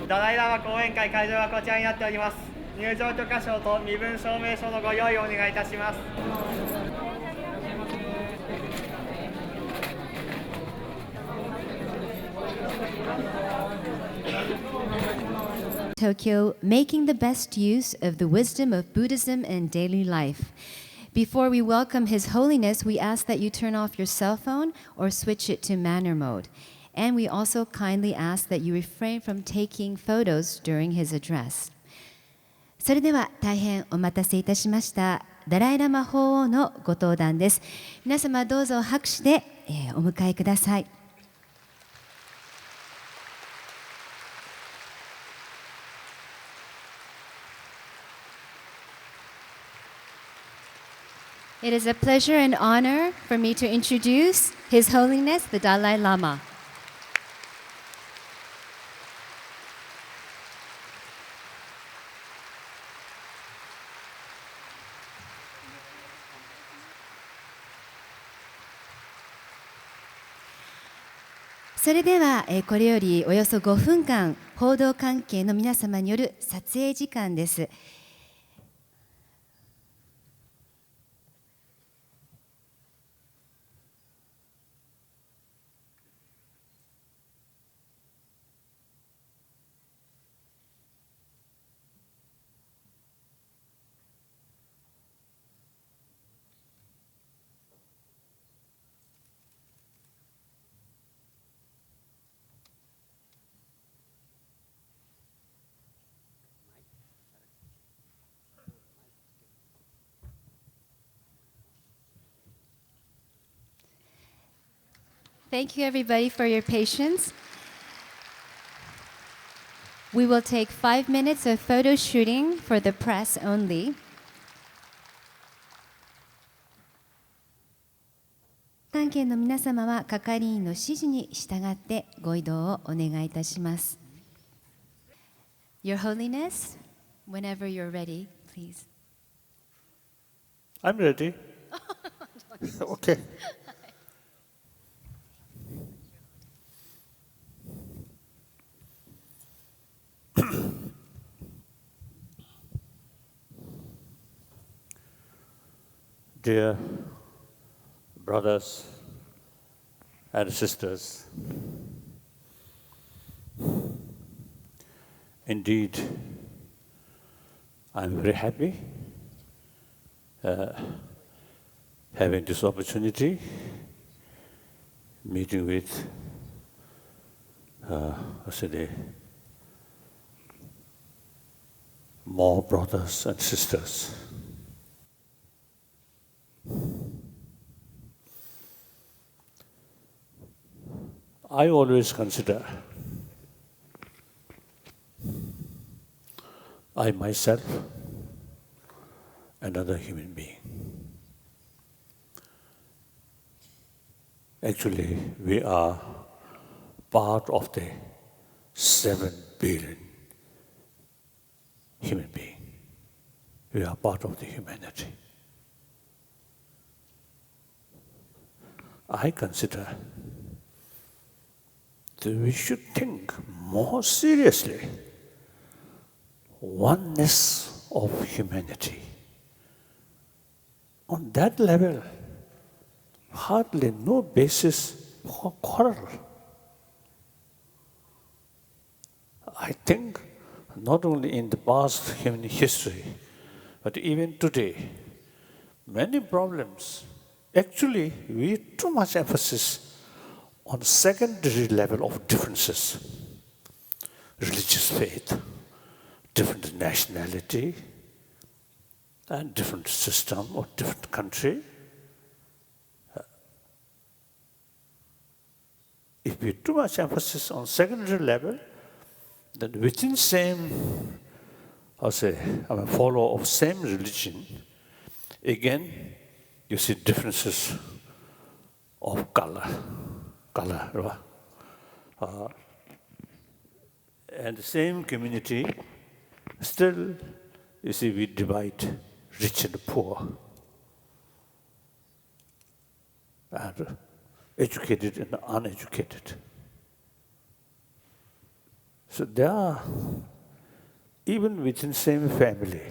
ダライラマ講演会会場はこちらになっております。入場許可証と身分証明書のご用意をお願いいたします。Tokyo, making the best use of the wisdom of Buddhism in daily life. Before we welcome His Holiness, we ask that you turn off your cell phone or switch it to manner mode. And we also kindly ask that you refrain from taking photos during his address. それでは大変お待たせいたしました。ダライラマ法王のご登壇です。皆様どうぞ拍手で、お迎えください。It is a pleasure and honor for me to introduce His Holiness the Dalai Lama. So, それでは、これよりおよそ5分間、報道関係の皆様による撮影時間です。Thank you, everybody, for your patience. We will take 5 minutes of photo shooting for the press only. 関係の皆様は係員の指示に従ってご移動をお願いいたします。Your Holiness, whenever you're ready, please. I'm ready. Okay. Dear brothers and sisters, indeed, I'm very happy having this opportunity, meeting with more brothers and sisters. I always consider I myself another human being. Actually, we are part of the 7 billion human being. We are part of the humanity. I consider that we should think more seriously oneness of humanity. On that level, hardly no basis for quarrel. I think not only in the past human history, but even today, many problems, actually we too much emphasis on secondary level of differences. Religious faith, different nationality, and different system or different country. If we too much emphasis on secondary level, then within same, follower of same religion, again, you see differences of color, right? And the same community, still, you see, we divide rich and poor, and educated and uneducated. So there are, even within same family,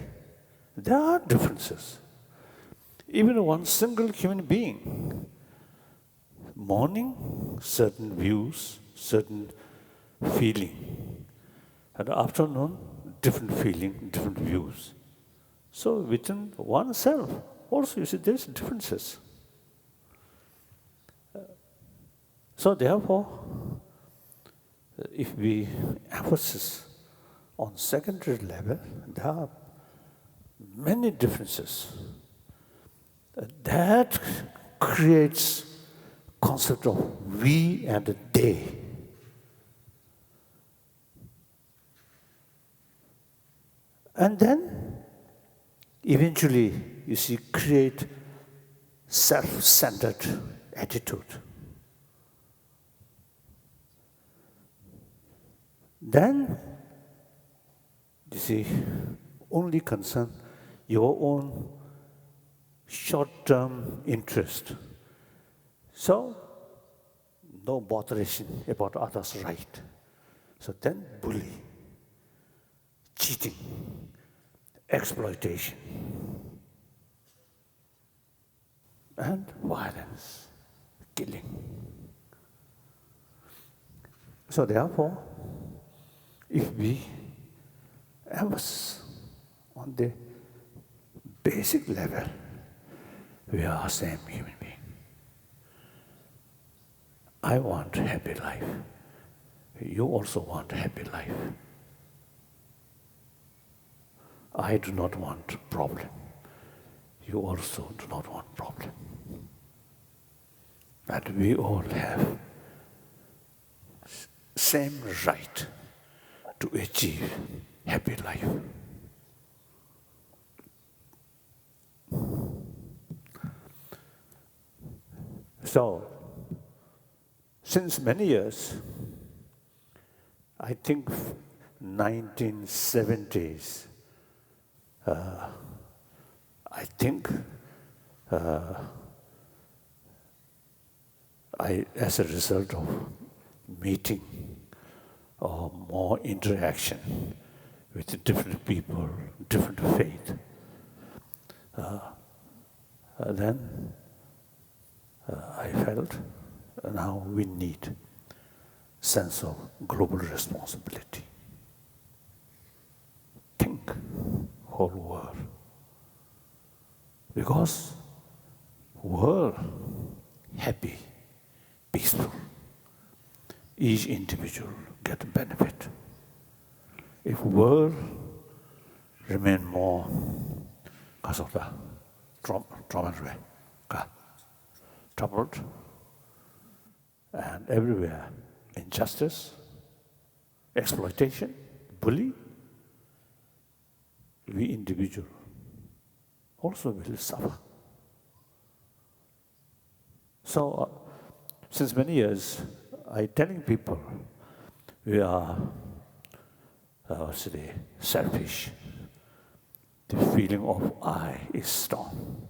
there are differences. Even one single human being, morning, certain views, certain feeling, and afternoon, different feeling, different views. So within oneself, also you see there's differences. So therefore, if we emphasize on secondary level, there are many differences. That creates concept of we and they. And then, eventually, you see, create self-centered attitude. Then, you see, only concern your own short-term interest. So, no botheration about others' right. So then bully, cheating, exploitation, and violence, killing. So therefore, if we emphasize on the basic level, we are same human being. I want a happy life. You also want a happy life. I do not want problem. You also do not want problem. But we all have same right to achieve happy life. So, since many years, I think 1970s, I think as a result of meeting or more interaction with different people, different faith, then I felt now we need sense of global responsibility. Think whole world. Because world happy, peaceful, each individual get benefit. If world remain more troubled, and everywhere injustice, exploitation, bully, we individual also will suffer. So, since many years, I telling people we are selfish. The feeling of I is strong.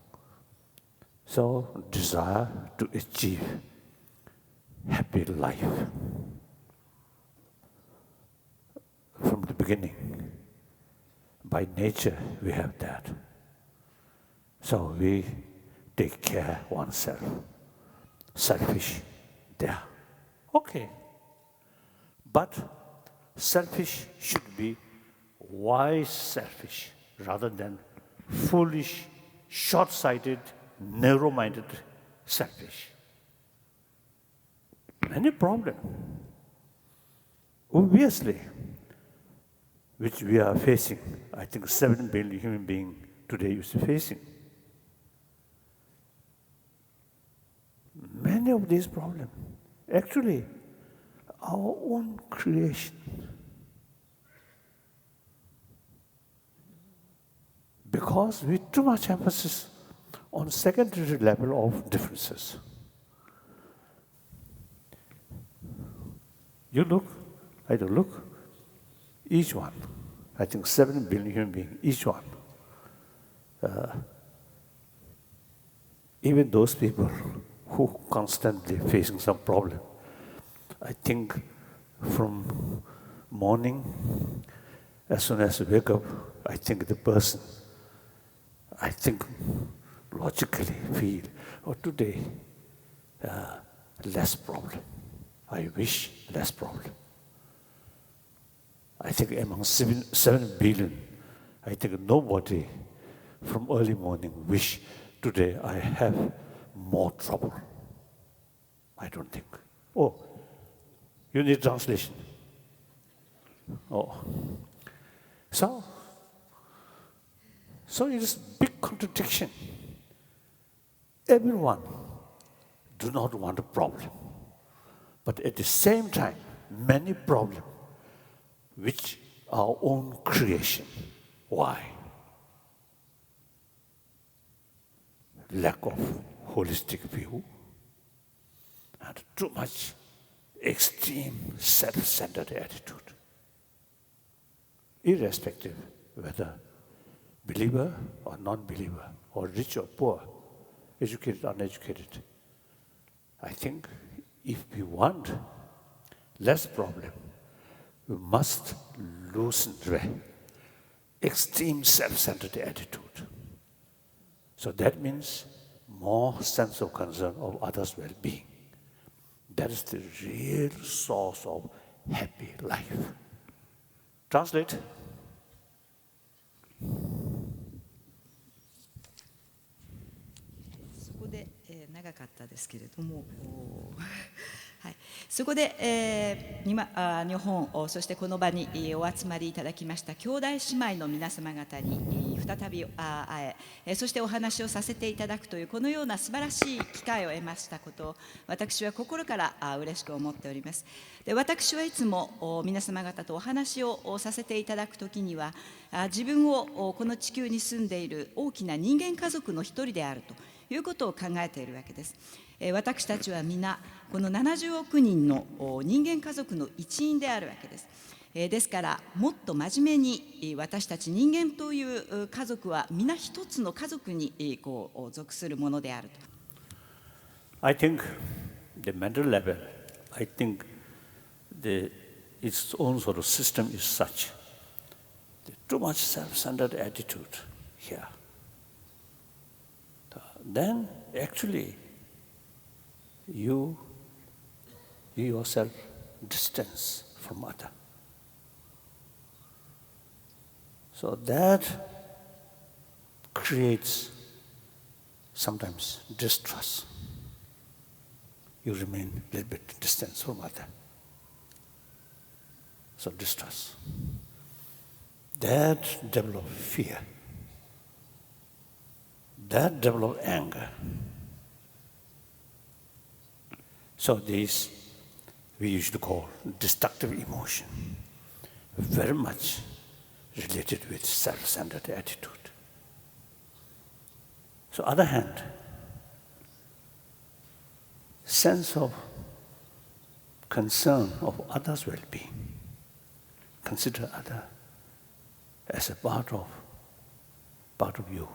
So, desire to achieve happy life. From the beginning, by nature we have that. So we take care oneself. Selfish, there. Okay. But selfish should be wise selfish rather than foolish, short-sighted, narrow-minded selfish. Many problem, obviously, which we are facing. I think 7 billion human beings today is facing. Many of these problems, actually, our own creation. Because we too much emphasis on secondary level of differences. You look, I do look, each one, I think 7 billion human beings, each one. Even those people who constantly facing some problem, I think from morning, as soon as I wake up, I think the person, I think logically feel, oh, today, less problem. I wish less problem. I think among 7 billion, I think nobody from early morning wish today I have more trouble. I don't think. Oh, you need translation. Oh. So it is big contradiction. Everyone do not want a problem. But at the same time, many problems which are our own creation. Why? Lack of holistic view and too much extreme self-centered attitude. Irrespective whether believer or non-believer, or rich or poor, educated or uneducated. I think if we want less problem, we must loosen the extreme self-centered attitude. So that means more sense of concern of others' well-being. That is the real source of happy life. Translate. そこで、長かったですけれども、はい、そこで、今日本そしてこの場にお集まりいただきました兄弟姉妹の皆様方に再び会え、そしてお話をさせていただくというこのような素晴らしい機会を得ましたことを私は心から嬉しく思っております。で、私はいつも皆様方とお話をさせていただくときには自分をこの地球に住んでいる大きな人間家族の一人であるということを考えているわけです。私たちは皆この70億人の人間家族の一員であるわけです。ですからもっと真面目に私たち人間という家族は皆一つの家族に属するものであると。I think the mental level, I think its own sort of system is such. Too much self-centered attitude here. Then actually you yourself distance from other. So that creates sometimes distrust. You remain a little bit distant from other. So distrust. That develop fear. That develop anger. So these we usually call destructive emotion, very much related with self-centered attitude. So on the other hand, sense of concern of others' well-being, consider other as a part of you.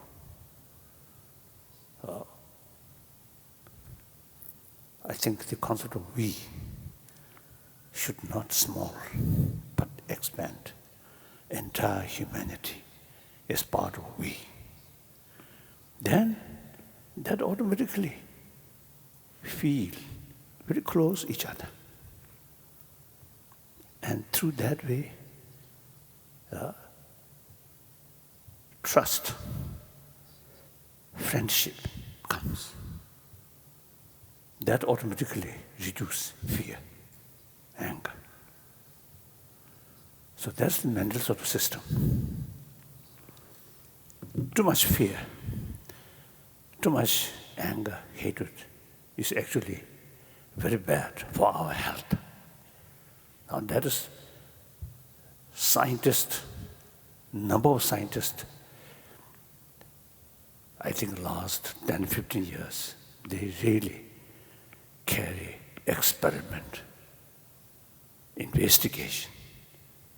I think the concept of we should not small, but expand. Entire humanity is part of we. Then that automatically feel very close each other. And through that way, trust, friendship comes. That automatically reduces fear, anger. So that's the mental sort of system. Too much fear, too much anger, hatred is actually very bad for our health. Now that is number of scientists, I think last 10, 15 years, they really carry experiment, investigation.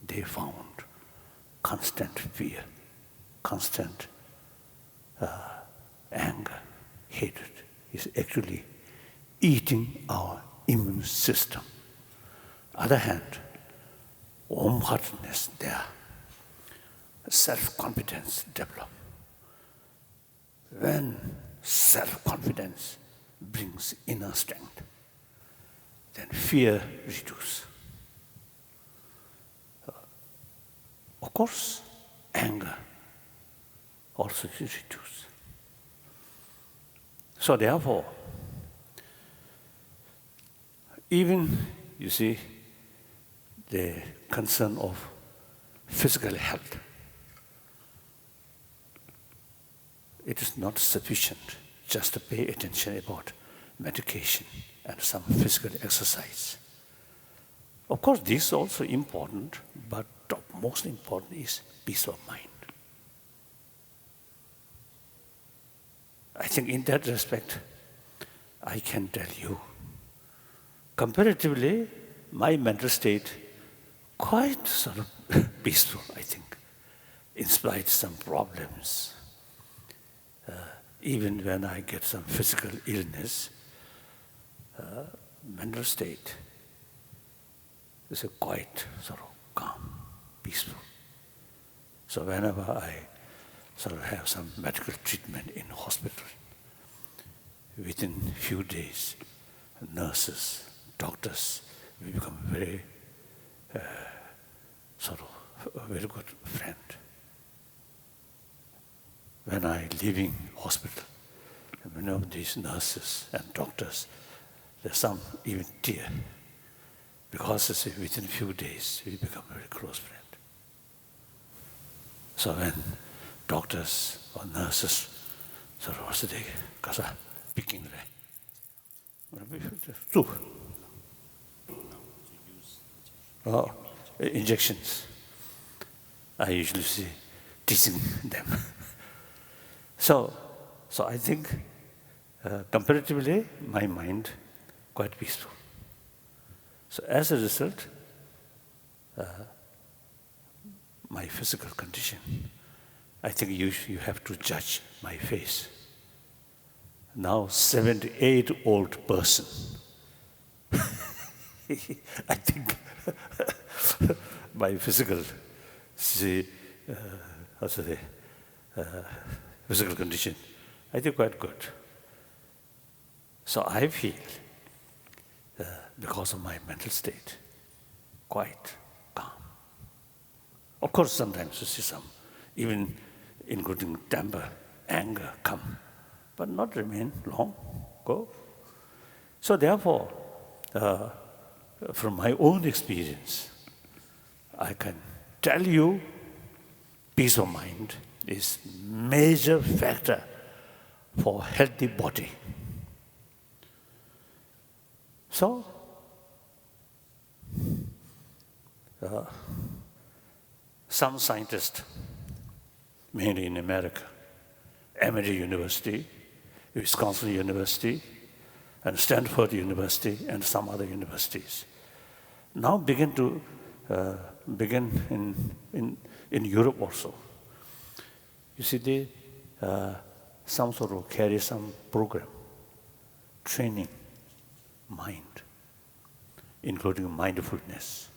They found constant fear, constant anger, hatred is actually eating our immune system. On the other hand, warm-heartedness there, self-confidence develop. When self-confidence brings inner strength, then fear reduces. Of course, anger also is reduced. So therefore, even, you see, the concern of physical health, it is not sufficient just to pay attention about medication and some physical exercise. Of course, this is also important, but most important is peace of mind. I think in that respect, I can tell you, comparatively, my mental state quite sort of peaceful, I think, in spite of some problems. Even when I get some physical illness, mental state is a quite sort of calm, peaceful. So whenever I sort of have some medical treatment in hospital, within few days, nurses, doctors, we become very sort of a very good friend. When I leaving hospital, many of these nurses and doctors, there's some even tear, because within a few days we become very close friend. So when doctors or nurses sort of say, "Kasa picking injections," I usually see teaching them. So I think comparatively, my mind quite peaceful. So as a result, my physical condition, I think you have to judge my face. Now 78-year-old person, I think my physical, physical condition, I think quite good. So I feel, because of my mental state, quite calm. Of course, sometimes you see some, even including temper, anger come, but not remain long, go. So therefore, from my own experience, I can tell you, peace of mind is major factor for healthy body. So, some scientists, mainly in America, Emory University, Wisconsin University, and Stanford University, and some other universities, now begin in Europe also. You see, they some sort of carry some program, training mind, including mindfulness.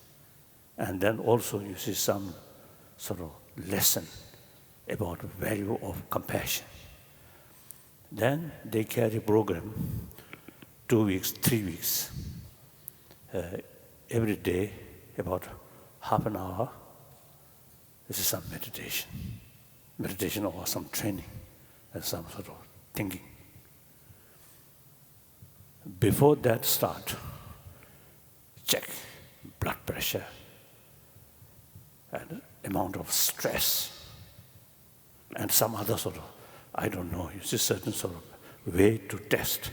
And then also you see some sort of lesson about the value of compassion. Then they carry program 2 weeks, 3 weeks, every day about half an hour. This is some meditation or some training and some sort of thinking. Before that start, check blood pressure and amount of stress and some other sort of, I don't know, it's a certain sort of way to test.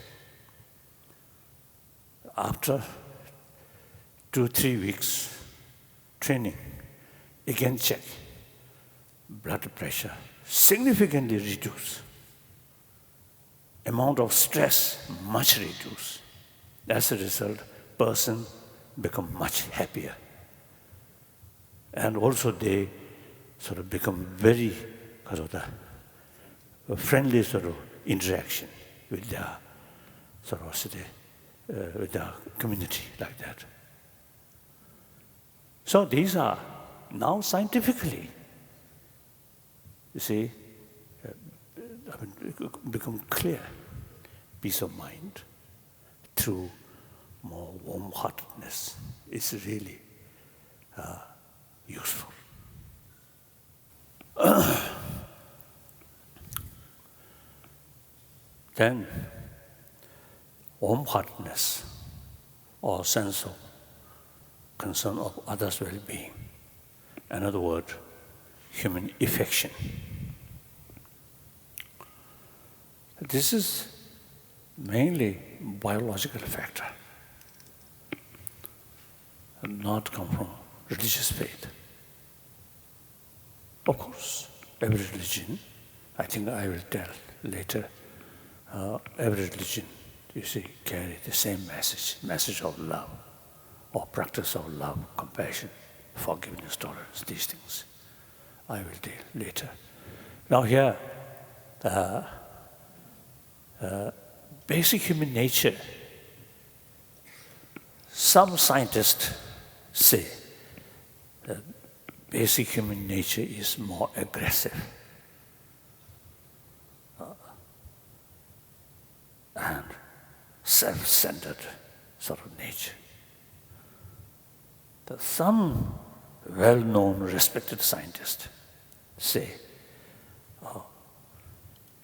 After 2-3 weeks training, again check, blood pressure significantly reduced. Amount of stress much reduced. As a result, person become much happier. And also they sort of become very because of the friendly sort of interaction with their sort of with their community like that. So these are now scientifically, you see, become clear. Peace of mind through more warm-heartedness is really useful. Then, warm-heartedness or sense of concern of others' well-being. Another word, human affection. This is mainly biological factor, not come from religious faith. Of course, every religion, I think I will tell later, every religion, you see, carry the same message of love, or practice of love, compassion, forgiveness, tolerance, these things. I will tell later. Now here, basic human nature, some scientists say that basic human nature is more aggressive and self-centered sort of nature. That some well-known, respected scientists say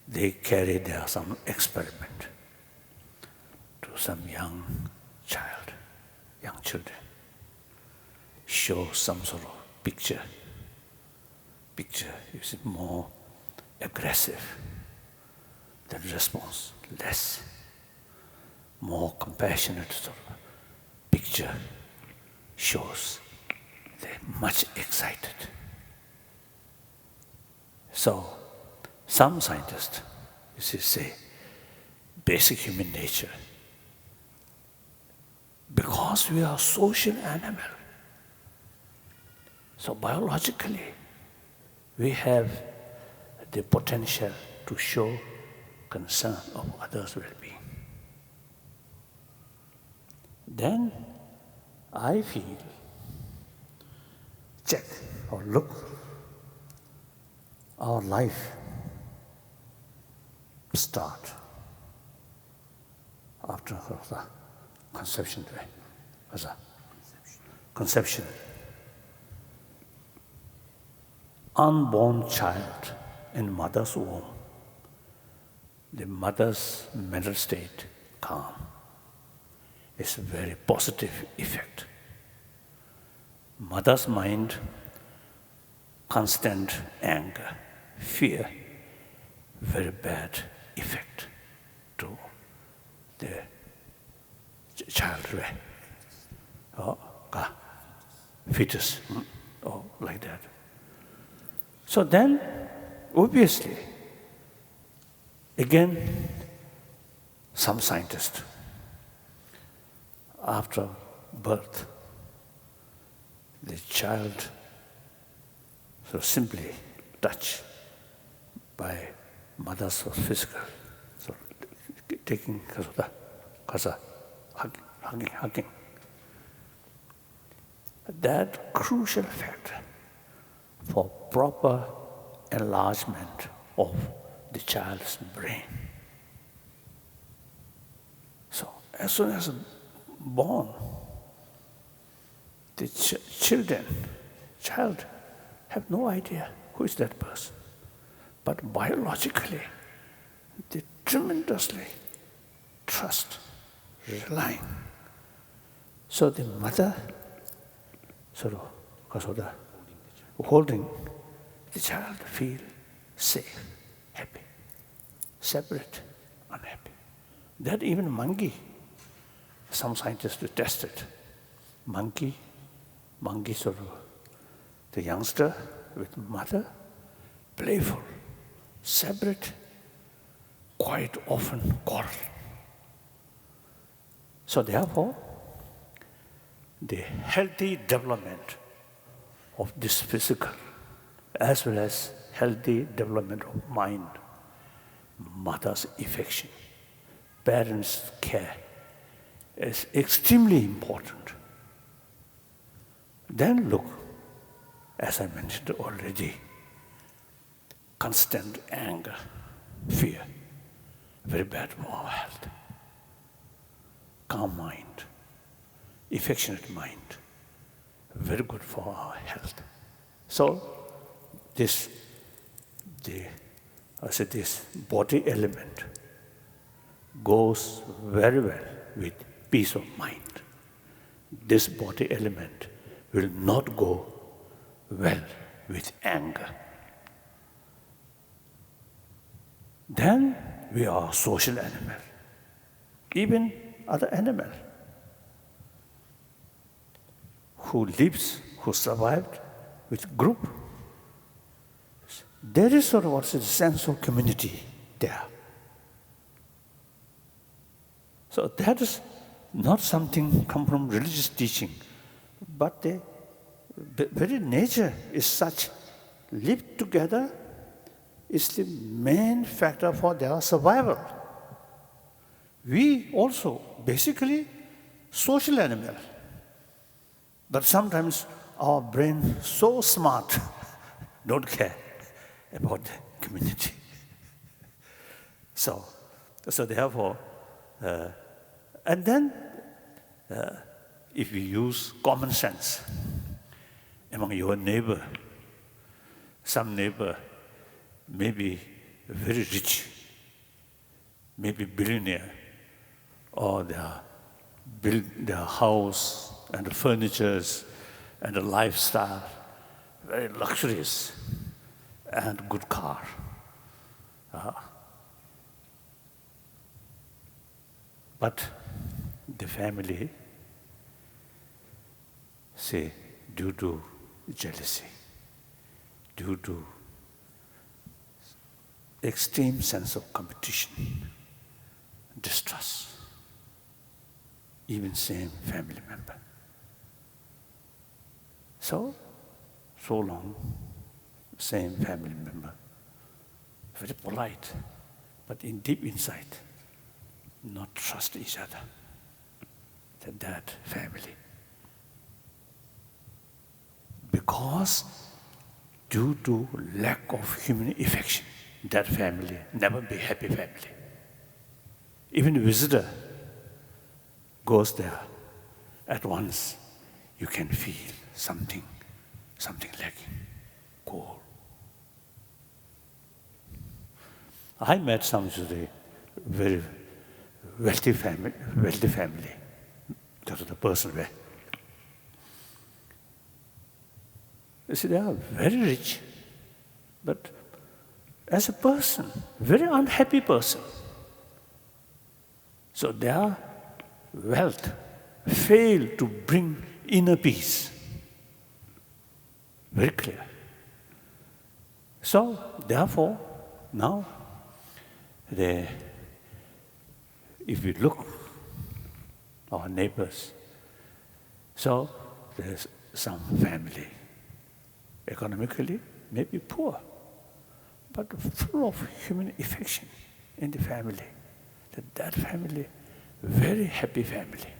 they carry there some experiment to some young children, show some sort of picture is more aggressive, then response less, more compassionate sort of picture shows they're much excited. So some scientists, you see, say basic human nature, because we are social animal, so biologically we have the potential to show concern of others' well-being. Then I feel, check or look, our life start after the conception. Conception. Unborn child in mother's womb, the mother's mental state calm. It's a very positive effect. Mother's mind, constant anger, fear, very bad effect to the child, or fetus, or like that. So then, obviously, again, some scientists, after birth, the child so simply touched by mother's physical, so taking hugging. That crucial factor for proper enlargement of the child's brain. So as soon as born, the child have no idea who is that person. But biologically, they tremendously trust, relying. So the mother sort of holding the child feel safe, happy, separate, unhappy. That even monkey, some scientists tested. Monkey sort of, the youngster with mother, playful, separate, quite often quarrel. So therefore, the healthy development of this physical as well as healthy development of mind, mother's affection, parents' care is extremely important. Then look, as I mentioned already, constant anger, fear, very bad for our health. Calm mind, affectionate mind, very good for our health. So this body element goes very well with peace of mind. This body element will not go well with anger. Then we are social animal, even other animal who lives, who survived with group. There is sort of what's a sense of community there. So that is not something come from religious teaching, but the very nature is such. Live together is the main factor for their survival. We also basically social animal, but sometimes our brain so smart, don't care about the community. So therefore, and then if we use common sense among your neighbor, some neighbor may be very rich, maybe billionaire, or they build their house and the furnitures and the lifestyle, very luxurious and good car. But the family, say, due to jealousy, due to extreme sense of competition, distrust, even same family member. So long, same family member, very polite, but in deep inside, not trust each other. That family. Because due to lack of human affection, that family never be happy family. Even a visitor goes there, at once you can feel something lacking, cold. I met some today, very wealthy family. That was the person where. You see, they are very rich, but as a person, very unhappy person. So their wealth failed to bring inner peace. Very clear. So therefore, now, if we look our neighbors, so there's some family, economically maybe poor, but full of human affection in the family. That family, very happy family.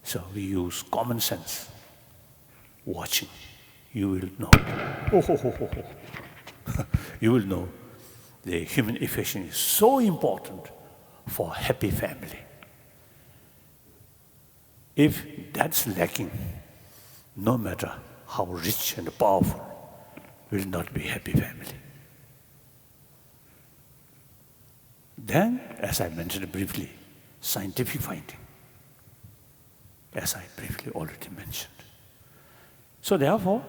So we use common sense, watching. You will know. You will know the human affection is so important for a happy family. If that's lacking, no matter how rich and powerful, will not be a happy family. Then, as I mentioned briefly, scientific finding, as I briefly already mentioned. So therefore,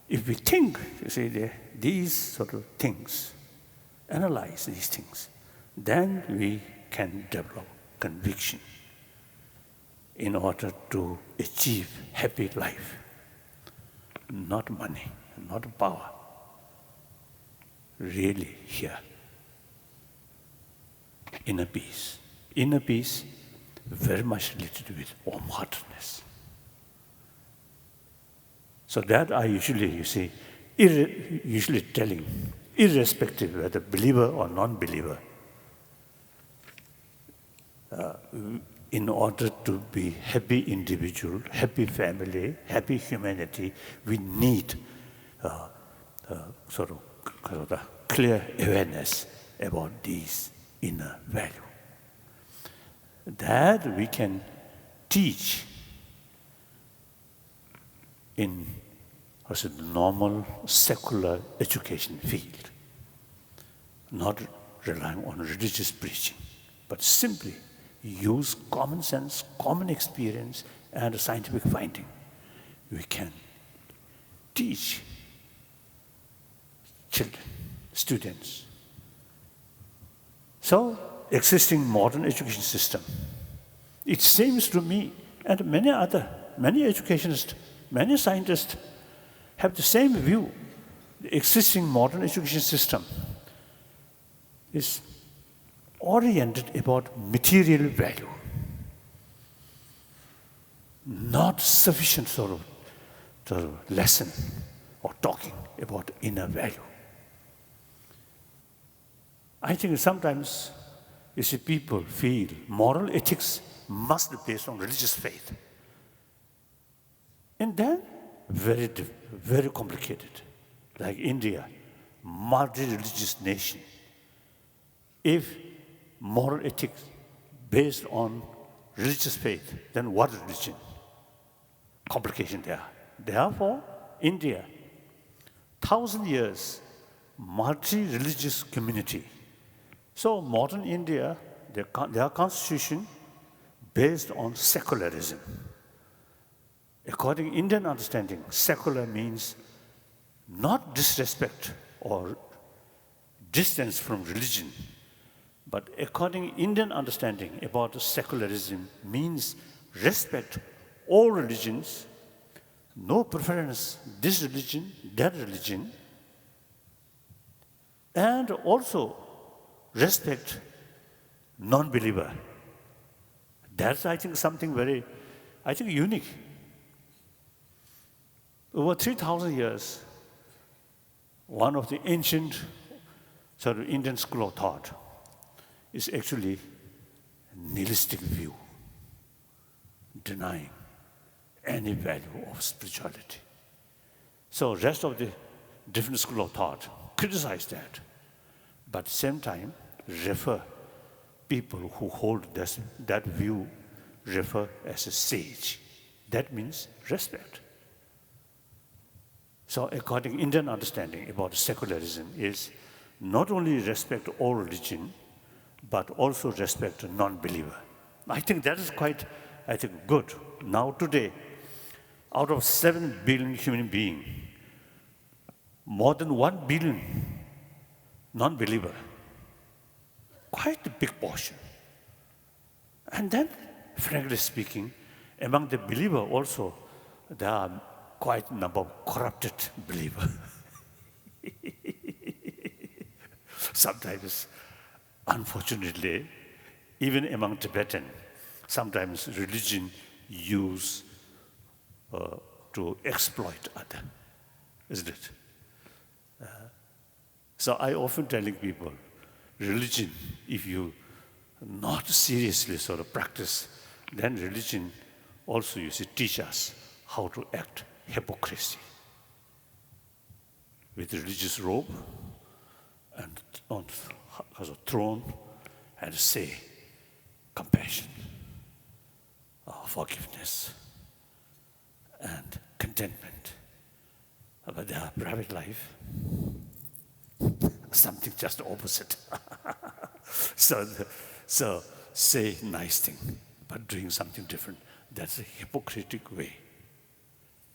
if we think, you see, these sort of things, analyze these things, then we can develop conviction in order to achieve happy life. Not money, not power. Really here. Inner peace. Inner peace very much related with warm-heartedness. So that I usually, you see, usually telling, irrespective whether believer or non-believer, in order to be happy individual, happy family, happy humanity, we need sort of the clear awareness about these inner value. That we can teach in the normal secular education field, not relying on religious preaching, but simply use common sense, common experience, and scientific finding. We can teach children, students. So, existing modern education system, it seems to me, and many educationists, many scientists have the same view. The existing modern education system is oriented about material value, not sufficient sort of lesson or talking about inner value. I think sometimes, you see, people feel moral ethics must be based on religious faith. And then, very complicated, like India, multi-religious nation. If moral ethics based on religious faith, then what religion? Complication there. Therefore, India, 1,000 years, multi-religious community. So modern India, their constitution based on secularism. According to Indian understanding, secular means not disrespect or distance from religion, but according to Indian understanding about secularism means respect all religions, no preference this religion, that religion, and also respect non-believer. That's, I think, something very, unique. Over 3,000 years, one of the ancient sort of Indian school of thought is actually a nihilistic view, denying any value of spirituality. So rest of the different school of thought criticize that, but at the same time refer people who hold that view refer as a sage. That means respect. So according to Indian understanding about secularism is not only respect all religion, but also respect non-believer. I think that is quite, good. Now today, out of 7 billion human beings, more than 1 billion non-believer. Quite a big portion. And then, frankly speaking, among the believer also, there are quite a number of corrupted believers. Sometimes, unfortunately, even among Tibetan, sometimes religion used to exploit others, isn't it? So I often telling people, religion, if you not seriously sort of practice, then religion also, you see, teach us how to act hypocrisy. With religious robe and on as a throne and say compassion, forgiveness, and contentment. But their private life, something just opposite. So say nice thing, but doing something different. That's a hypocritical way.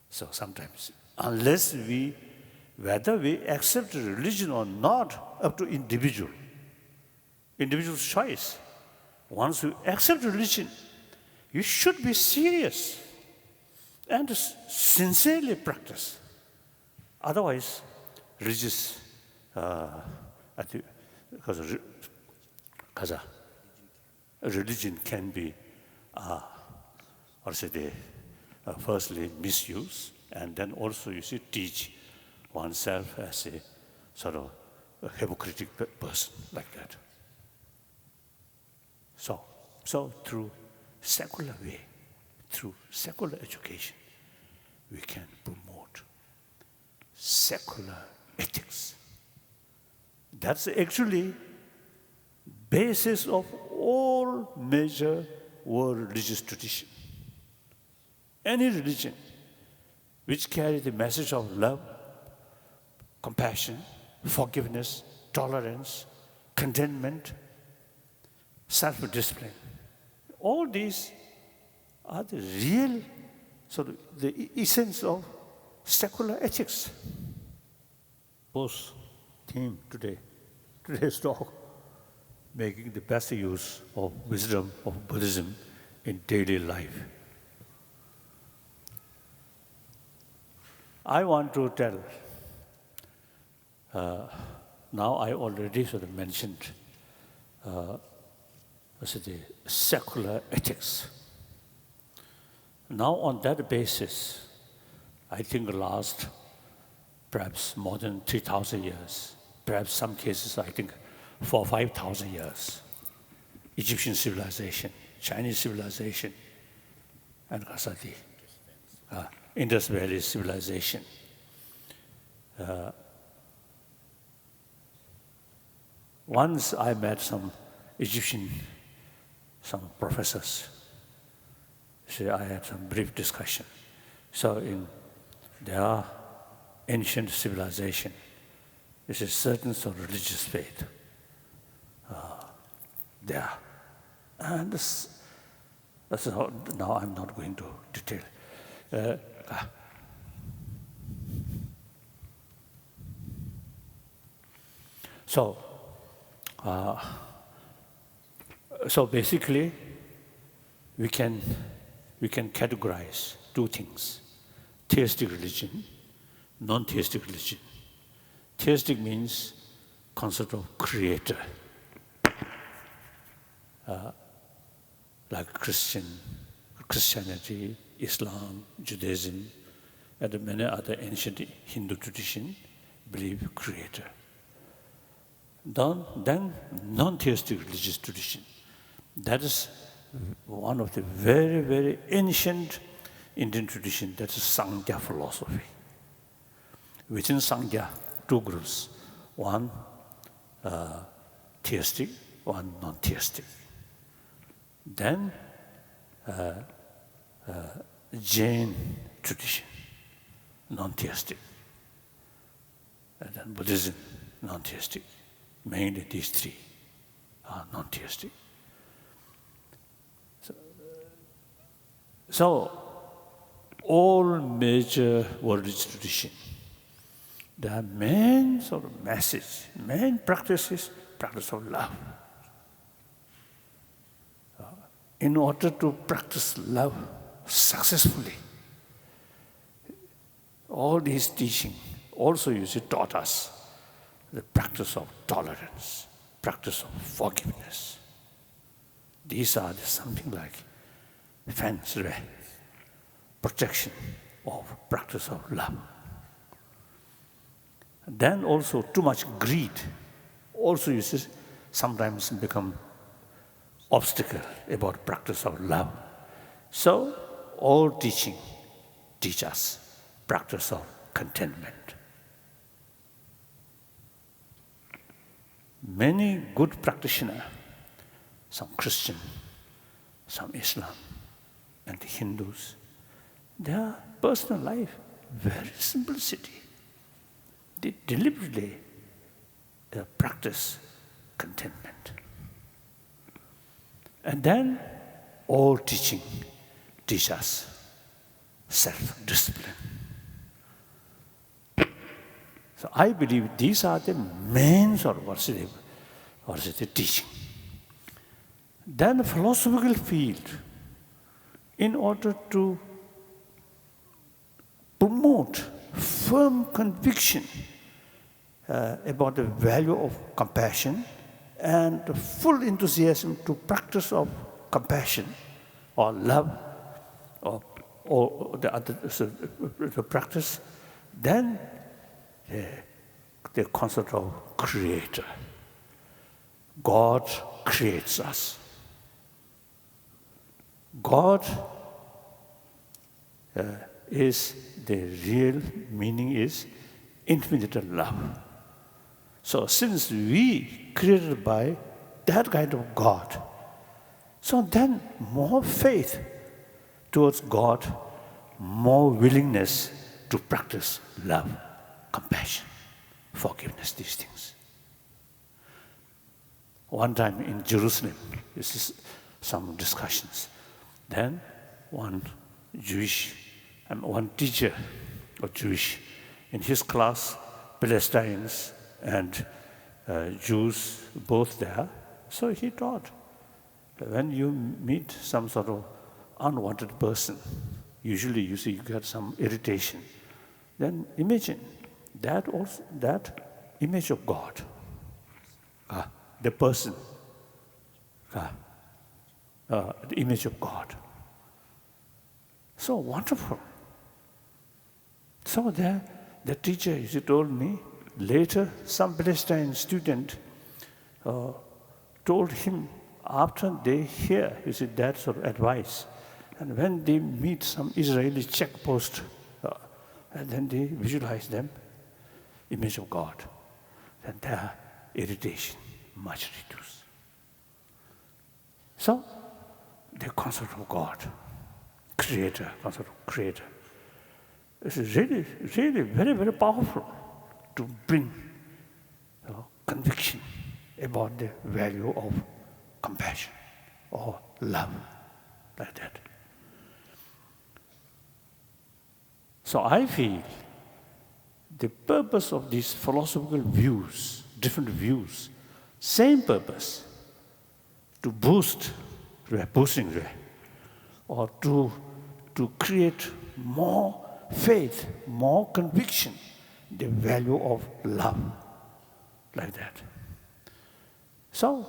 So sometimes, whether we accept religion or not, up to individual's choice. Once you accept religion, you should be serious and sincerely practice. Otherwise, religious, because religion can be, firstly misused, and then also you see teach oneself as a sort of a hypocritical person like that. So So through secular way, through secular education, we can promote secular ethics. That's actually basis of all major world religious tradition. Any religion which carry the message of love, compassion, forgiveness, tolerance, contentment, self-discipline. All these are the real, the essence of secular ethics. Post theme today's talk, making the best use of wisdom of Buddhism in daily life. I want to tell, now I already sort of mentioned the secular ethics. Now on that basis, I think last perhaps more than 3,000 years, perhaps some cases I think 4,000 or 5,000 years, Egyptian civilization, Chinese civilization, and Khazadi, Indus Valley civilization. Once I met some Egyptian, some professors. So I had some brief discussion. So in their ancient civilization, there's a certain sort of religious faith there. And that's how, now I'm not going to detail. So basically, we can categorize two things: theistic religion, non-theistic religion. Theistic means concept of creator, like Christianity, Islam, Judaism, and many other ancient Hindu traditions believe creator. Then non-theistic religious tradition. That is one of the very, very ancient Indian tradition. That is Sankhya philosophy. Within Sankhya, two groups: one theistic, one non-theistic. Then Jain tradition, non-theistic, and then Buddhism, non-theistic. Mainly these three are non-theistic. So all major world religious tradition, the main sort of message, main practice is practice of love. In order to practice love successfully, all these teaching also taught us the practice of tolerance, practice of forgiveness. These are something like fence, protection of practice of love. Then also too much greed also sometimes become obstacle about practice of love. So all teaching teach us practice of contentment. Many good practitioners, some Christian, some Islam, and the Hindus, their personal life, very simplicity. They deliberately practice contentment. And then all teaching teach us self-discipline. So I believe these are the main sort of the teaching. Then the philosophical field, in order to promote firm conviction about the value of compassion and the full enthusiasm to practice of compassion or love or the other the practice, then the concept of creator. God creates us. God is the real meaning is infinite love. So since we created by that kind of God, so then more faith towards God, more willingness to practice love, compassion, forgiveness, these things. One time in Jerusalem, this is some discussions. Then one teacher of Jewish, in his class, Palestinians and Jews both there. So he taught, when you meet some sort of unwanted person, usually you see you get some irritation. Then imagine that image of God, the person, the image of God. So wonderful. So the teacher, he told me, later some Palestinian student told him, after they hear, that sort of advice, and when they meet some Israeli checkpost, and then they visualize them, image of God, then their irritation much reduced. So, the concept of God, creator, concept of creator, is really, really very, very powerful to bring conviction about the value of compassion or love, like that. So I feel the purpose of these philosophical views, different views, same purpose, to boosting or to create more faith, more conviction, the value of love, like that. So,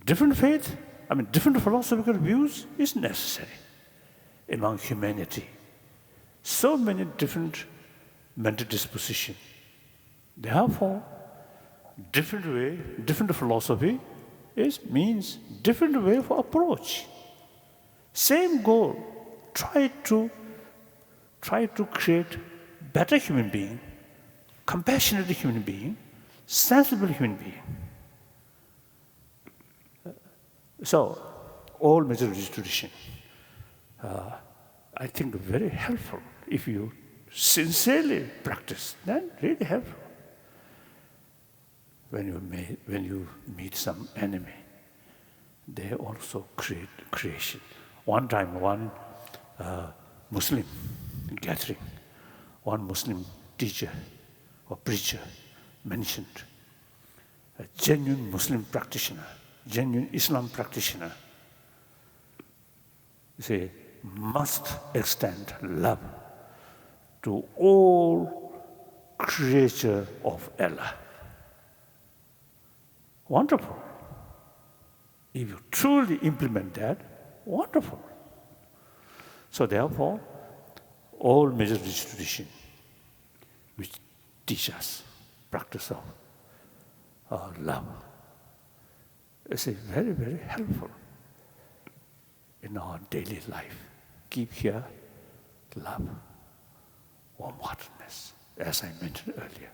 different faith, different philosophical views is necessary among humanity. So many different mental disposition. Therefore, different way, different philosophy means different way for approach. Same goal, try to create better human being, compassionate human being, sensible human being. So, all major religious tradition, I think very helpful. If you sincerely practice, then really helpful. When you meet some enemy, they also create creation. One time, one Muslim gathering, one Muslim teacher or preacher mentioned a genuine Muslim practitioner, genuine Islam practitioner, say, must extend love to all creature of Allah. Wonderful. If you truly implement that, wonderful. So therefore, all major religious tradition which teach us practice of love is very, very helpful in our daily life. Keep here love, warm-heartedness. As I mentioned earlier,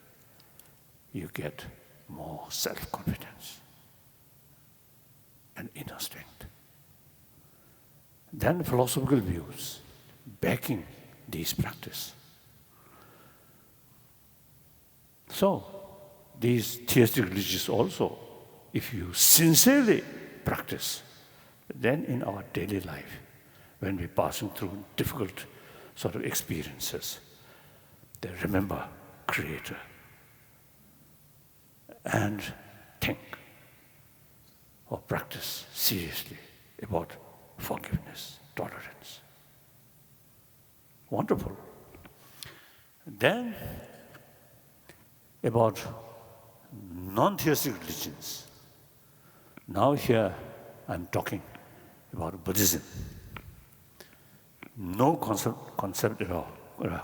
you get more self-confidence and inner strength. Then philosophical views backing these practice. So, these theistic religions also, if you sincerely practice, then in our daily life, when we're passing through difficult sort of experiences, they remember Creator and think or practice seriously about forgiveness, tolerance. Wonderful. Then, about non-theistic religions. Now here I'm talking about Buddhism. No concept at all,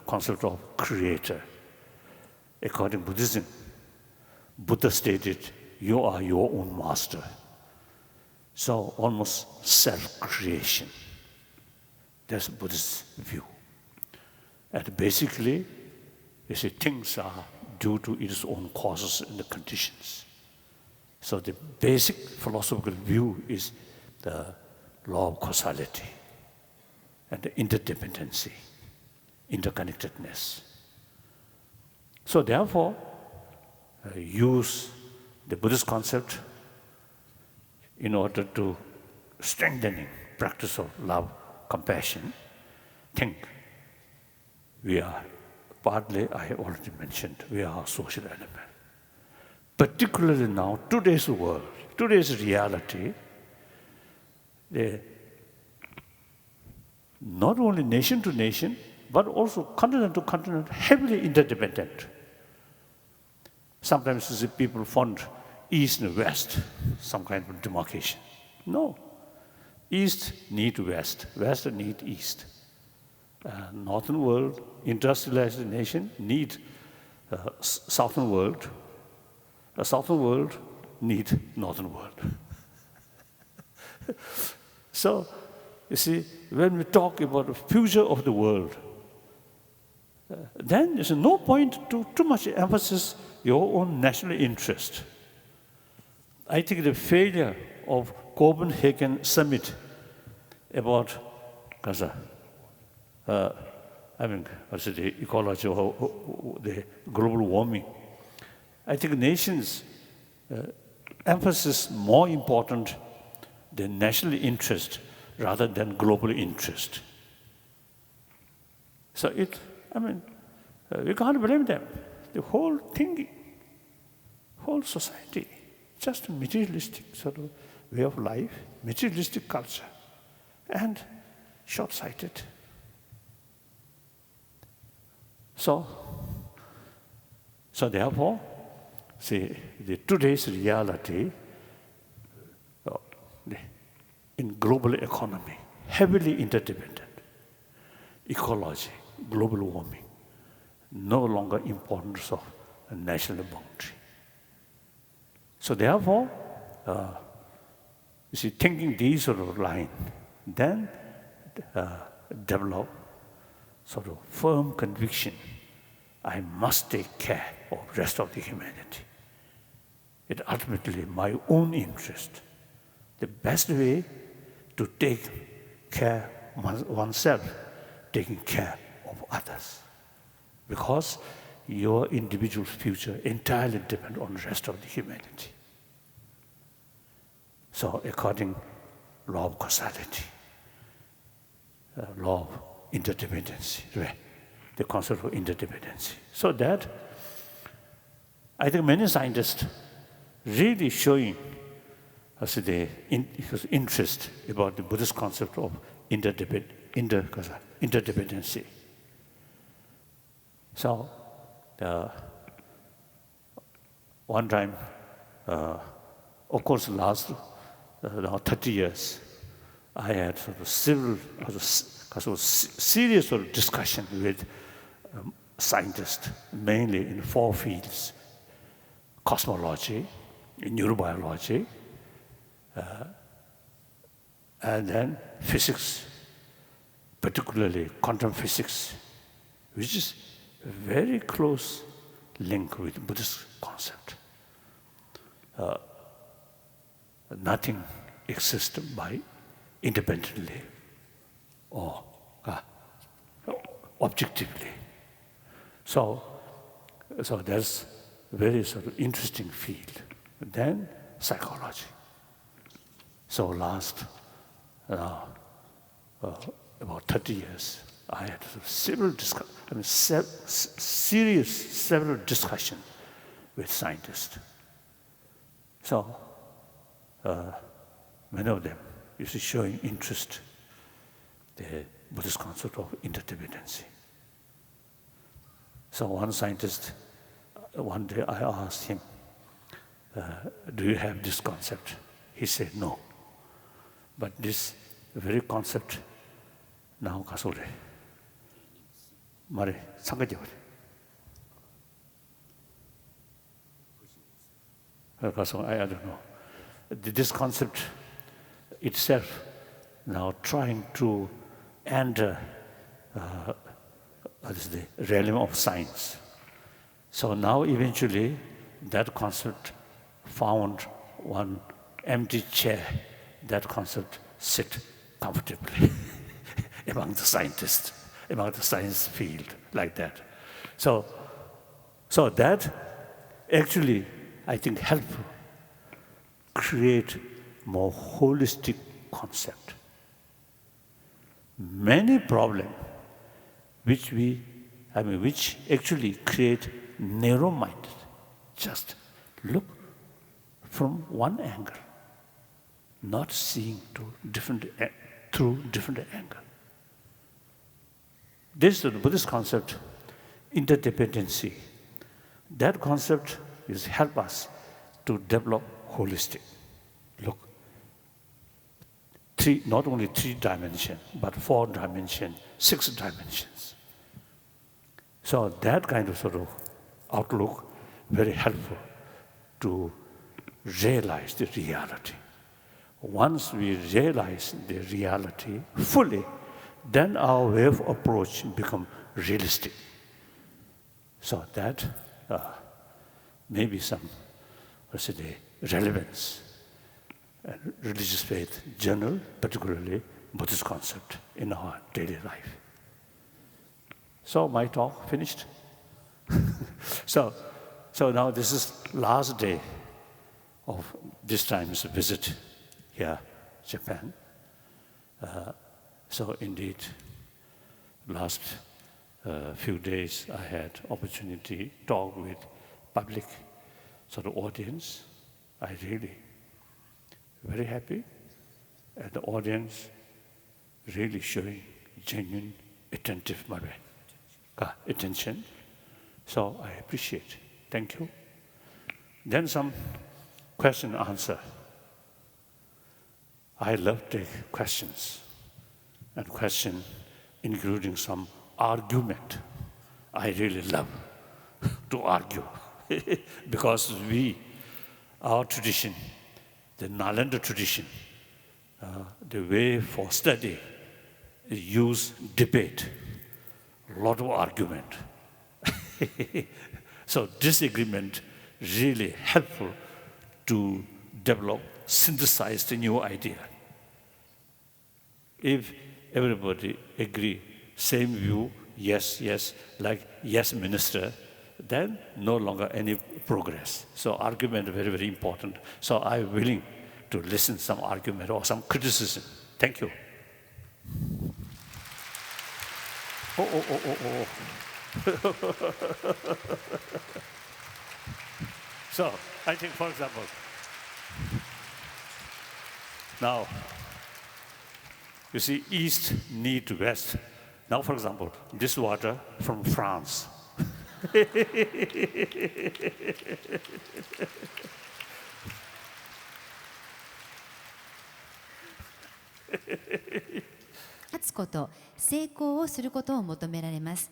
concept of creator. According to Buddhism, Buddha stated, you are your own master. So almost self-creation. That's Buddhist view. And basically, you see, things are due to its own causes and the conditions. So the basic philosophical view is the law of causality and the interdependency, interconnectedness. So therefore, use the Buddhist concept in order to strengthening practice of love, compassion. Think we are partly, I have already mentioned, we are a social element. Particularly now, today's world, today's reality, not only nation to nation, but also continent to continent, heavily interdependent. Sometimes you see people found East and West, some kind of demarcation. No. East need West, West need East. Northern world, industrialized nation need Southern world. Southern world need Northern world. So, you see, when we talk about the future of the world, then there's no point to too much emphasis your own national interest. I think the failure of Copenhagen summit about Gaza, what's the ecology or the global warming, I think nations' emphasis more important than national interest rather than global interest. So we can't blame them. The whole thing, whole society, just a materialistic sort of way of life, materialistic culture, and short-sighted. So therefore, see, today's reality in global economy, heavily interdependent, ecology, global warming, no longer importance of a national boundary. So therefore, you see, thinking these sort of line, then develop sort of firm conviction, I must take care of the rest of the humanity. It ultimately my own interest. The best way to take care of oneself, taking care of others. Because your individual future entirely depends on the rest of the humanity. So according law of causality, law of interdependency, right? The concept of interdependency. So that, I think many scientists really showing us the interest about the Buddhist concept of interdependency. So, one time, of course, last 30 years, I had sort of serious sort of discussion with scientists, mainly in 4 fields: cosmology, neurobiology, and then physics, particularly quantum physics, which is a very close link with Buddhist concept. Nothing exists by independently or objectively. So that's a very sort of interesting field. Then psychology. So last about 30 years, I had several discussions with scientists. So many of them is showing interest in the Buddhist concept of interdependency. So one scientist, one day I asked him, do you have this concept? He said, no. But this very concept, now kasore. Mare, sangajore. I don't know. This concept itself now trying to enter the realm of science. So now eventually that concept found one empty chair, that concept sit comfortably among the scientists, among the science field, like that. So that actually, I think, helpful create more holistic concept. Many problems which actually create narrow-minded, just look from one angle, not seeing through different angle. This is the Buddhist concept, interdependency. That concept is help us to develop holistic. Look, not only 3 dimensions, but 4 dimensions, 6 dimensions. So that kind of sort of outlook very helpful to realize the reality. Once we realize the reality fully, then our way of approach become realistic. So that maybe some, relevance and religious faith general, particularly Buddhist concept in our daily life. So my talk finished. So now this is last day of this time's visit here, Japan. So indeed, last few days I had opportunity to talk with public sort of audience. I really very happy, and the audience really showing genuine, attentive attention. So I appreciate. Thank you. Then some question answer. I love the questions, and question including some argument. I really love to argue because our tradition, the Nalanda tradition, the way for study use debate, a lot of argument. So disagreement really helpful to develop, synthesize the new idea. If everybody agree, same view, yes, yes, like yes, minister, then no longer any progress. So argument very, very important. So I'm willing to listen some argument or some criticism. Thank you. So I think, for example, now you see east need to west. Now, for example, this water from France.勝つこと、成功をすることを求められます。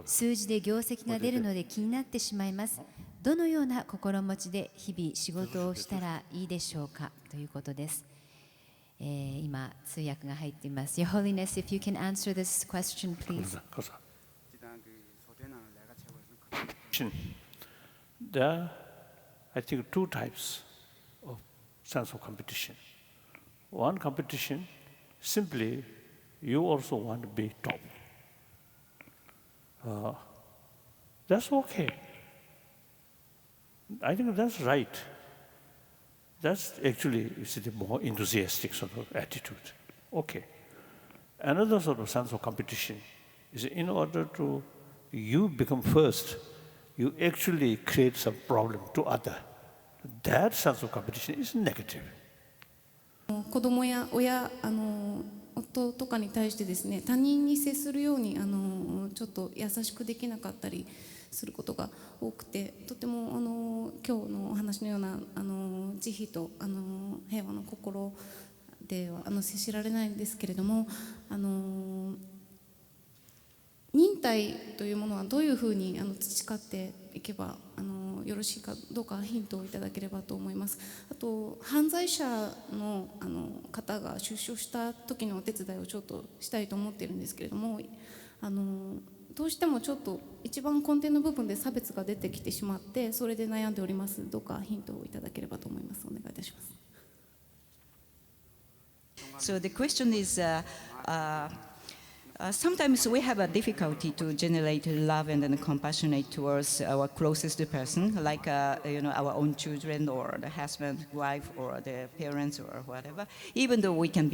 数字で業績が出るので気になってしまいます。どのような心持ちで日々仕事をしたらいいでしょうかということです。今通訳が入っています。Your Holiness, if you can answer this question, please. There are, I think, 2 types of sense of competition. One competition, simply you also want to be top. That's okay. I think that's right. That's actually the more enthusiastic sort of attitude. Okay. Another sort of sense of competition is in order to you become first, you actually create some problem to other. That sense of competition is negative. 子供や親、夫とかに対してですね、他人に接するようにちょっと優しくできなかったりすることが多くて、とても今日のお話のような慈悲と平和の心では接しられないんですけれども、忍耐というものはどういうふうに培っていけばよろしいかどうかヒントをいただければと思います。あと犯罪者の方方が出所した時のお手伝いをちょっとしたいと思ってるんですけれども、どうしてもちょっと一番根底の部分で差別が出てきてしまって、それで悩んでおります。どうかヒントをいただければと思います。お願いいたします。So the question is, sometimes we have a difficulty to generate love and then compassionate towards our closest person, like our own children or the husband, wife, or the parents or whatever. Even though we can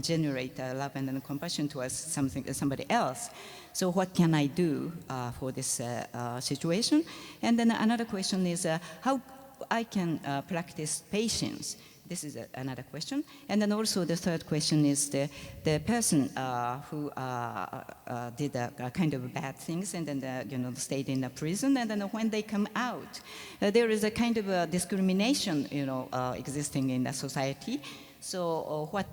generate love and then compassion towards somebody else. So what can I do for this situation? And then another question is how I can practice patience. This is another question. And then also the third question is the person who did kind of bad things and then stayed in a prison, and then when they come out, there is a kind of a discrimination existing in the society. So what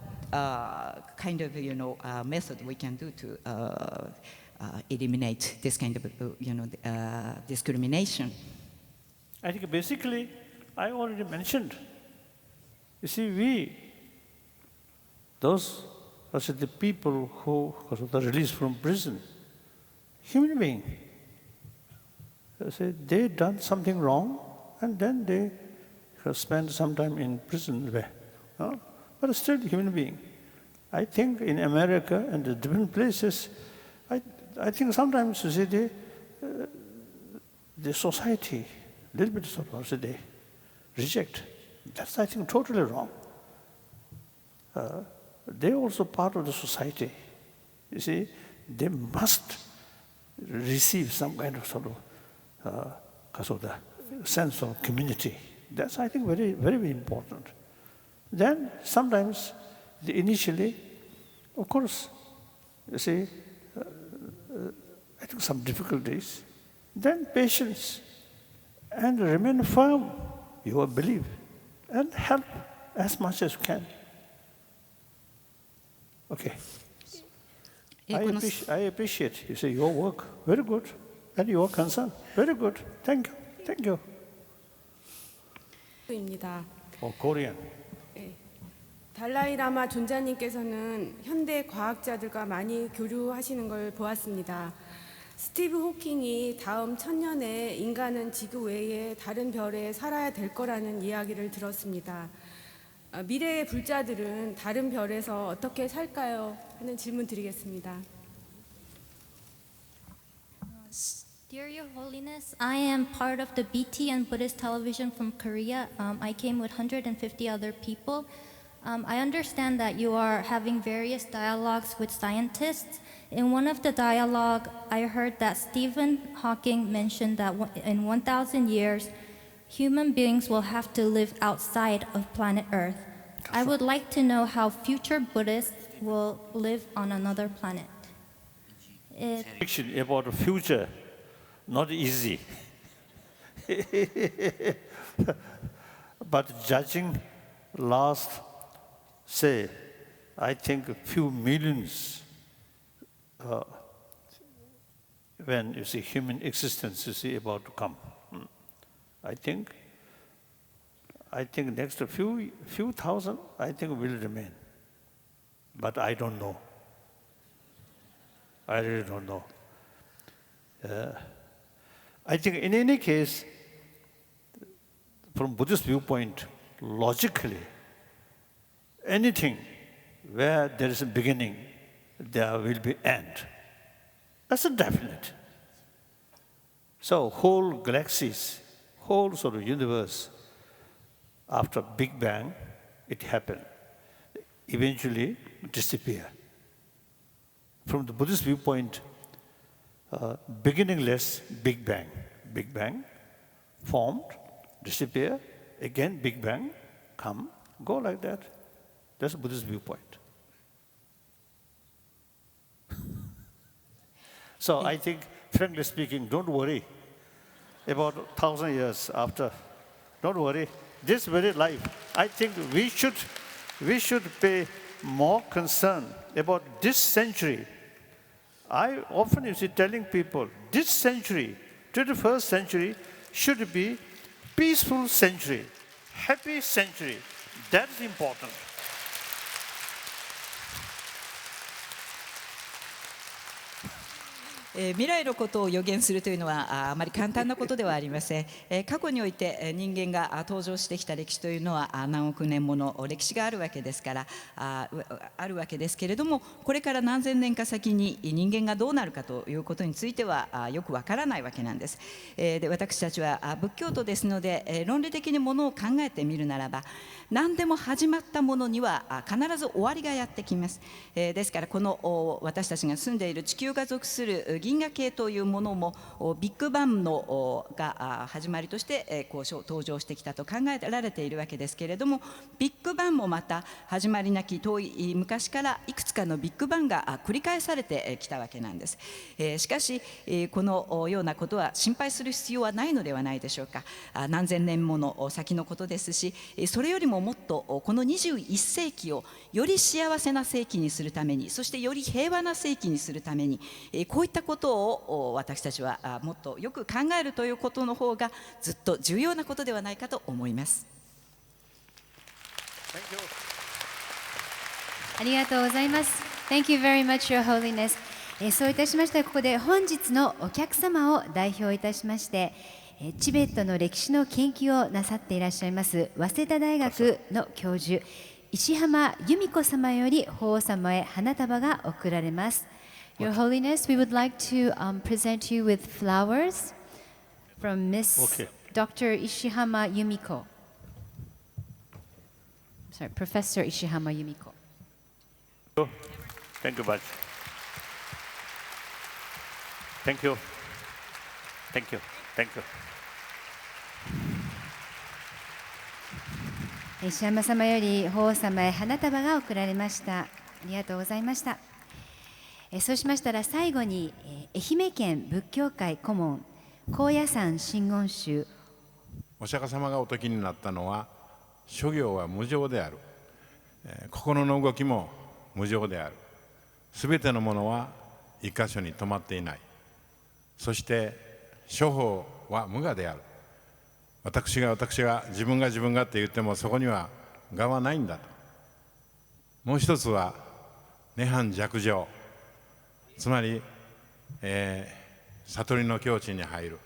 kind of method we can do to eliminate this kind of discrimination? I think basically I already mentioned. You see, those are the people who are released from prison, human being. They done something wrong, and then they spend some time in prison, but still human being. I think in America and the different places, I think sometimes the society, a little bit they reject. That's, I think, totally wrong. They're also part of the society. You see, they must receive some kind of sense of community. That's, I think, very, very, very important. Then sometimes, initially, of course, you see, I think some difficulties. Then patience, and remain firm. Your belief. And help as much as you can. Okay. I appreciate you say your work very good and your concern very good. Thank you. Thank you. 입니다. Korean. 달라이 라마 존자님께서는 현대 과학자들과 많이 교류하시는 걸 보았습니다. 스티브 호킹이 다음 1000년에 인간은 지구 외에 다른 별에 살아야 될 거라는 이야기를 들었습니다. 미래의 불자들은 다른 별에서 어떻게 살까요? 하는 질문 드리겠습니다. Dear Your Holiness, I am part of the BTN Buddhist television from Korea. I came with 150 other people. I understand that you are having various dialogues with scientists. In one of the dialogue, I heard that Stephen Hawking mentioned that in 1,000 years, human beings will have to live outside of planet Earth. I would like to know how future Buddhists will live on another planet. Prediction about the future, not easy. But judging last, say, I think a few millions, when you see human existence, you see about to come. I think next few thousand, I think will remain. But I don't know. I really don't know. I think in any case, from Buddhist viewpoint, logically, anything where there is a beginning, there will be end. That's a definite. So whole galaxies, whole sort of universe, after Big Bang, it happened. Eventually disappear. From the Buddhist viewpoint, beginningless Big Bang. Big Bang formed, disappear, again Big Bang, come, go like that. That's the Buddhist viewpoint. So I think, frankly speaking, don't worry about 1,000 years after. Don't worry. This very life, I think we should pay more concern about this century. I often you see telling people, this century, 21st century, should be peaceful century, happy century. That is important. 未来のことを予言するというのはあまり簡単なことではありません。過去において人間が登場してきた歴史というのは何億年もの歴史があるわけですからあるわけですけれども、これから何千年か先に人間がどうなるかということについてはよくわからないわけなんです。で私たちは仏教徒ですので論理的にものを考えてみるならば、何でも始まったものには必ず終わりがやってきます。ですからこの私たちが住んでいる地球が属する銀河系というものもビッグバンのが始まりとしてこう登場してきたと考えられているわけですけれども、ビッグバンもまた始まりなき遠い昔からいくつかのビッグバンが繰り返されてきたわけなんです。しかしこのようなことは心配する必要はないのではないでしょうか。何千年もの先のことですし、それよりももっとこの21世紀をより幸せな世紀にするために、そしてより平和な世紀にするためにこういったことを私たちはもっとよく考えるということの方がずっと重要なことではないかと思います。ありがとうございます。Thank you very much, Your Holiness。そういたしまして、ここで本日のお客様を代表いたしまして、チベットの歴史の研究をなさっていらっしゃいます早稲田大学の教授石浜由美子様より法皇様へ花束が贈られます。Your Holiness, we would like to present you with flowers from Miss Dr. Ishihama Yumiko. Sorry, Professor Ishihama Yumiko. Thank you much. Thank you. Thank you. Thank you. 石浜様より法皇様へ花束が贈られました。ありがとうございました。そうしましたら最後に愛媛県仏教会顧問高野山真言宗お釈迦様がお説きになったのは、諸行は無常である、心の動きも無常である、すべてのものは一箇所に止まっていない、そして諸法は無我である、私が自分がって言ってもそこには我はないんだと。もう一つは涅槃寂静、つまり、悟りの境地に入る。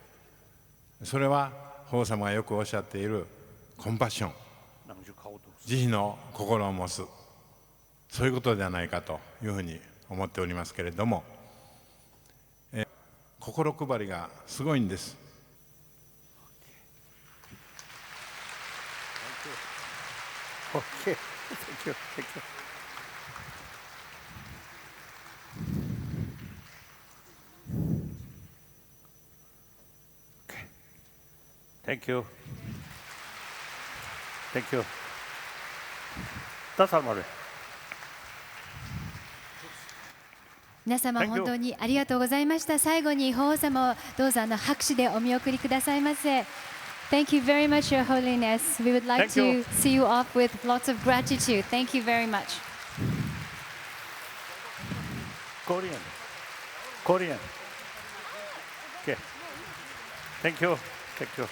それは法皇様がよくおっしゃっているコンパッション、慈悲の心を持つ、そういうことではないかというふうに思っておりますけれども、心配りがすごいんです。Okay. Thank you. Thank you. Okay. Thank you. Thank you. That's all, Mother. 皆様本当にありがとうございました。最後に法皇様をどうぞ拍手でお見送りくださいませ。Thank you very much, Your Holiness. We would like to see you off with lots of gratitude. Thank you very much. Korean. Okay. Thank you. Thank you.